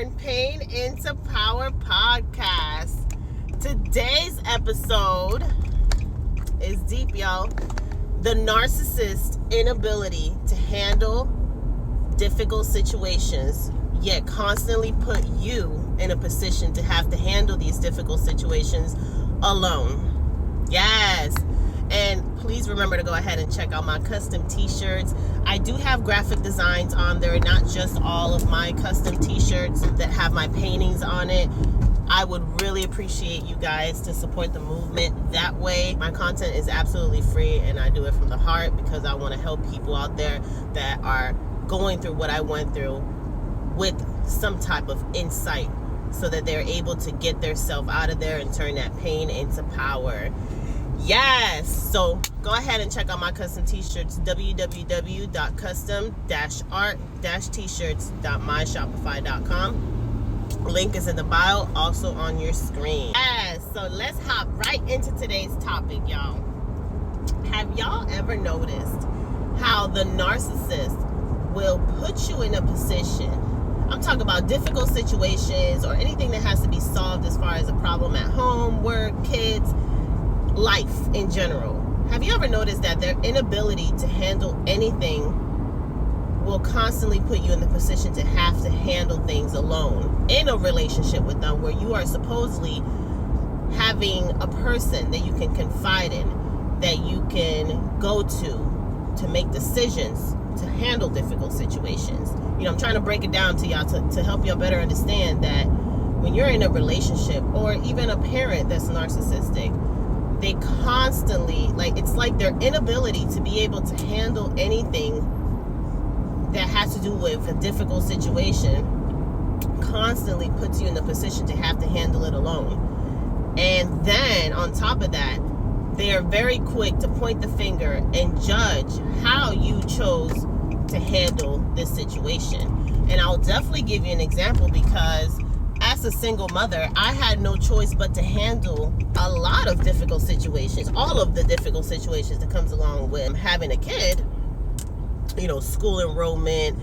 Turn Pain into Power podcast. Today's episode is deep, y'all. The narcissist's inability to handle difficult situations, yet constantly put you in a position to have to handle these difficult situations alone. Yes. And please remember to go ahead and check out my custom t-shirts. I do have graphic designs on there, not just all of my custom t-shirts that have my paintings on it. I would really appreciate you guys to support the movement that way. My content is absolutely free and I do it from the heart because I want to help people out there that are going through what I went through with some type of insight so that they're able to get themselves out of there and turn that pain into power. Yes, so go ahead and check out my custom t-shirts, www.custom-art-t-shirts.myshopify.com. Link is in the bio, also on your screen. Yes, so let's hop right into today's topic, y'all. Have y'all ever noticed how the narcissist will put you in a position, I'm talking about difficult situations or anything that has to be solved as far as a problem at home, work, kids, life in general. Have you ever noticed that their inability to handle anything will constantly put you in the position to have to handle things alone in a relationship with them, where you are supposedly having a person that you can confide in, that you can go to make decisions to handle difficult situations? You know, I'm trying to break it down to y'all to help y'all better understand that when you're in a relationship or even a parent that's narcissistic, they constantly, it's like their inability to be able to handle anything that has to do with a difficult situation constantly puts you in the position to have to handle it alone. And then on top of that, they are very quick to point the finger and judge how you chose to handle this situation. And I'll definitely give you an example because as a single mother, I had no choice but to handle a lot of difficult situations, all of the difficult situations that comes along with having a kid, you know, school enrollment,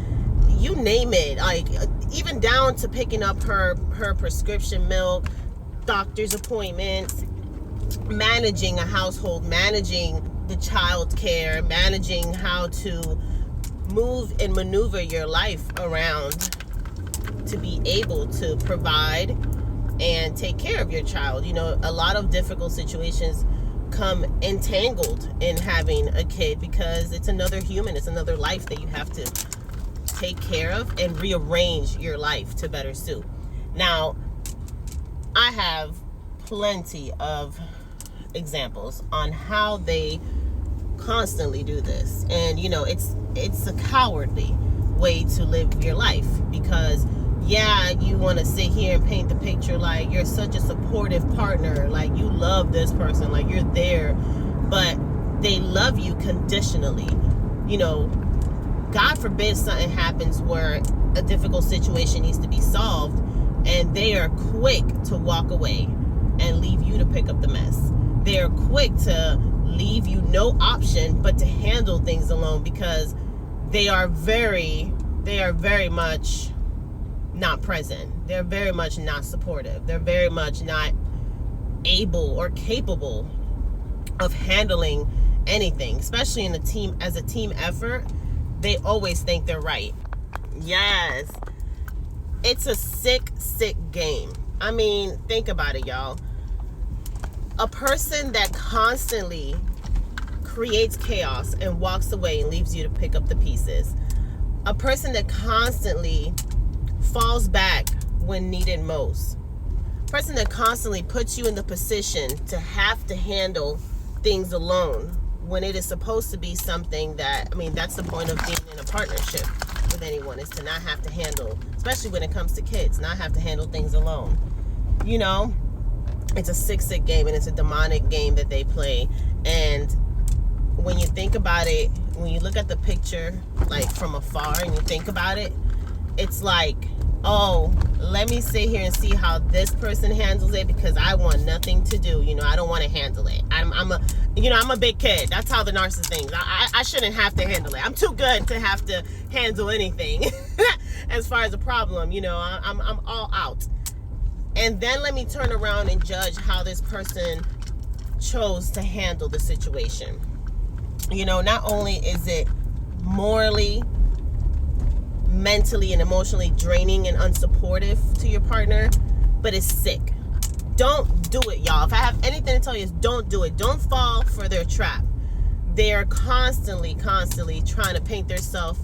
you name it, like even down to picking up her prescription milk, doctor's appointments, managing a household, managing the child care, managing how to move and maneuver your life around to be able to provide and take care of your child. You know, a lot of difficult situations come entangled in having a kid because it's another human, it's another life that you have to take care of and rearrange your life to better suit. Now, I have plenty of examples on how they constantly do this. And, you know, it's a cowardly way to live your life because yeah, you want to sit here and paint the picture like you're such a supportive partner, like you love this person, like you're there, but they love you conditionally. You know, God forbid something happens where a difficult situation needs to be solved and they are quick to walk away and leave you to pick up the mess. They are quick to leave you no option but to handle things alone because they are very much not present. They're very much not supportive. They're very much not able or capable of handling anything, especially in a team, as a team effort. They always think they're right. Yes. It's a sick game. I mean, think about it, y'all. A person that constantly creates chaos and walks away and leaves you to pick up the pieces. A person that constantly falls back when needed most. A person that constantly puts you in the position to have to handle things alone when it is supposed to be something that, I mean, that's the point of being in a partnership with anyone, is to not have to handle, especially when it comes to kids, not have to handle things alone. You know, it's a sick game and it's a demonic game that they play. And when you think about it, when you look at the picture like from afar and you think about it, it's like, oh, let me sit here and see how this person handles it because I want nothing to do. You know, I don't want to handle it. I'm a big kid. That's how the narcissist thinks. I shouldn't have to handle it. I'm too good to have to handle anything. as far as a problem. You know, I'm all out. And then let me turn around and judge how this person chose to handle the situation. You know, not only is it morally, mentally, and emotionally draining and unsupportive to your partner, but it's sick. Don't do it, y'all. If I have anything to tell you, is don't do it. Don't fall for their trap. They are constantly trying to paint themselves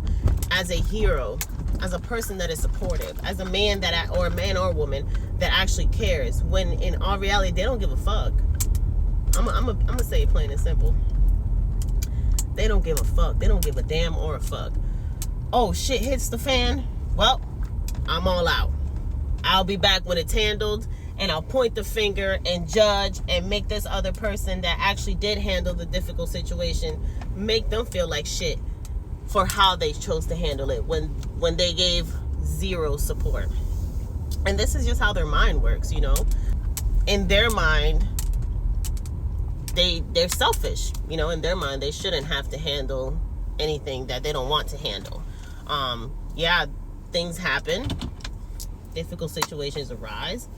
as a hero, as a person that is supportive, as a man that, or a man or woman that actually cares, when in all reality, they don't give a fuck. I'm gonna say it plain and simple. They don't give a fuck. They don't give a damn or a fuck. Oh, shit hits the fan. Well, I'm all out. I'll be back when it's handled, and I'll point the finger and judge and make this other person that actually did handle the difficult situation, make them feel like shit for how they chose to handle it when they gave zero support. And this is just how their mind works, you know. In their mind, they're selfish, you know. In their mind, they shouldn't have to handle anything that they don't want to handle. Yeah, things happen, difficult situations arise,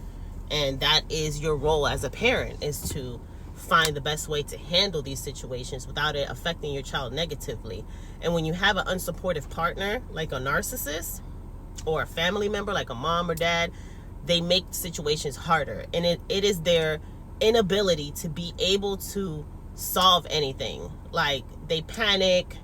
and that is your role as a parent, is to find the best way to handle these situations without it affecting your child negatively. And when you have an unsupportive partner like a narcissist, or a family member like a mom or dad, they make situations harder, and it is their inability to be able to solve anything. Like, they panic,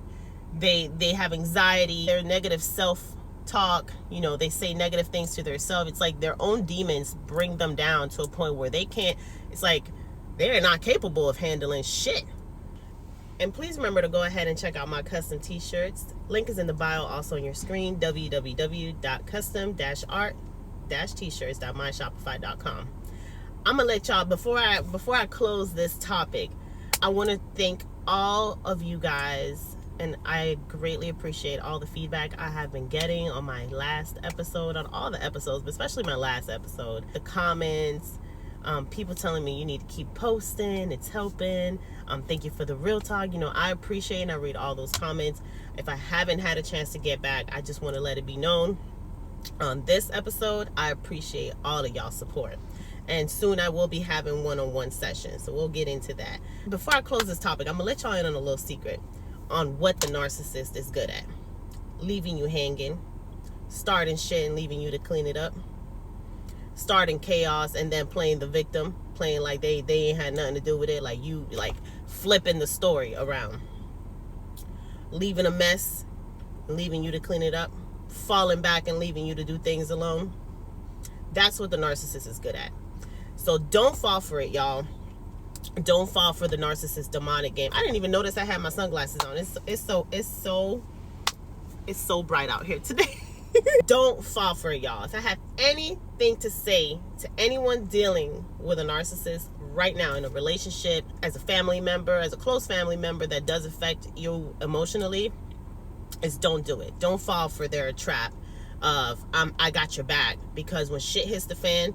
they have anxiety, their negative self-talk, you know, they say negative things to themselves. It's like their own demons bring them down to a point where they can't, it's like they're not capable of handling shit. And please remember to go ahead and check out my custom t-shirts. Link is in the bio, also on your screen, www.custom-art-t-shirts.myshopify.com. I'm gonna let y'all, before I close this topic, I want to thank all of you guys, and I greatly appreciate all the feedback I have been getting on my last episode, on all the episodes, but especially my last episode. The comments, people telling me you need to keep posting, it's helping. Thank you for the real talk. You know, I appreciate and I read all those comments. If I haven't had a chance to get back, I just want to let it be known. On this episode, I appreciate all of y'all's support. And soon I will be having one-on-one sessions, so we'll get into that. Before I close this topic, I'm gonna let y'all in on a little secret on what the narcissist is good at. Leaving you hanging, starting shit and leaving you to clean it up, starting chaos and then playing the victim, playing like they ain't had nothing to do with it, like you, like flipping the story around, leaving a mess, leaving you to clean it up, falling back and leaving you to do things alone. That's what the narcissist is good at. So don't fall for it, y'all. Don't fall for the narcissist demonic game. I didn't even notice I had my sunglasses on. It's so bright out here today. Don't fall for it, y'all. If I have anything to say to anyone dealing with a narcissist right now in a relationship, as a family member, as a close family member that does affect you emotionally, is don't do it. Don't fall for their trap of I got your back, because when shit hits the fan,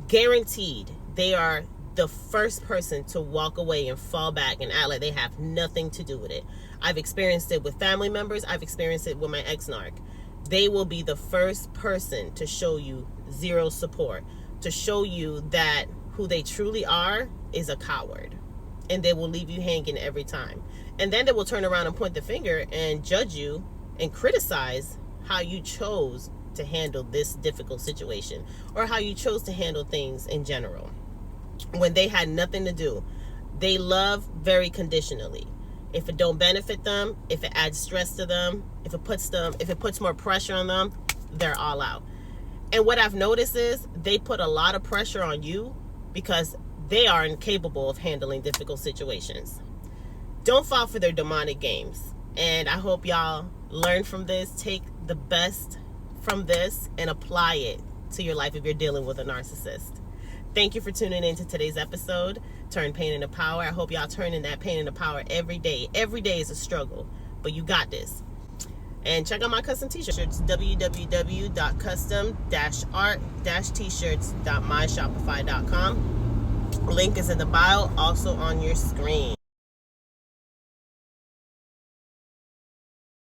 guaranteed they are the first person to walk away and fall back and act like they have nothing to do with it. I've experienced it with family members. I've experienced it with my ex-narc. They will be the first person to show you zero support, to show you that who they truly are is a coward, and they will leave you hanging every time. And then they will turn around and point the finger and judge you and criticize how you chose to handle this difficult situation, or how you chose to handle things in general, when they had nothing to do. They love very conditionally. If it don't benefit them, if it adds stress to them, if it puts more pressure on them, they're all out. And what I've noticed is they put a lot of pressure on you because they are incapable of handling difficult situations. Don't fall for their demonic games. And I hope y'all learn from this, take the best from this, and apply it to your life if you're dealing with a narcissist. Thank you for tuning in to today's episode, Turn Pain into Power. I hope y'all turn in that pain into power every day. Every day is a struggle, but you got this. And check out my custom t-shirts, www.custom-art-t-shirts.myshopify.com. Link is in the bio, also on your screen.